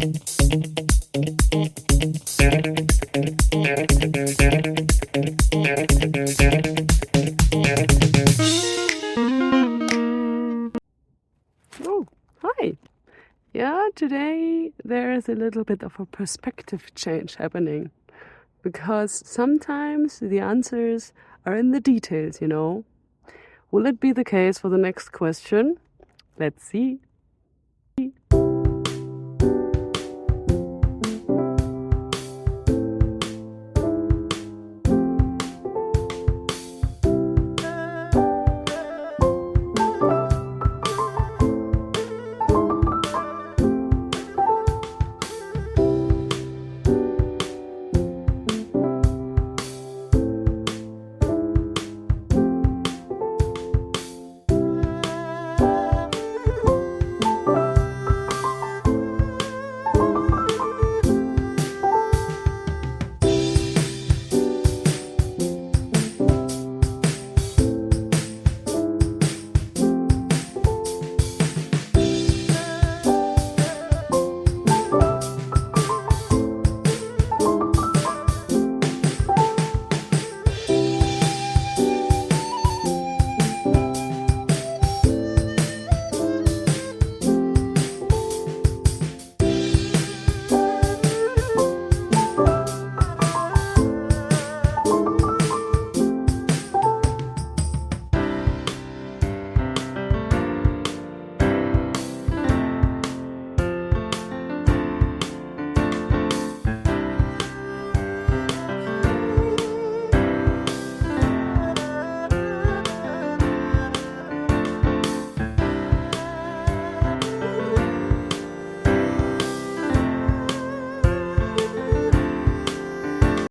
Oh, hi. Yeah, today there is a little bit of a perspective change happening, because sometimes the answers are in the details, you know. Will it be the case for the next question? Let's see.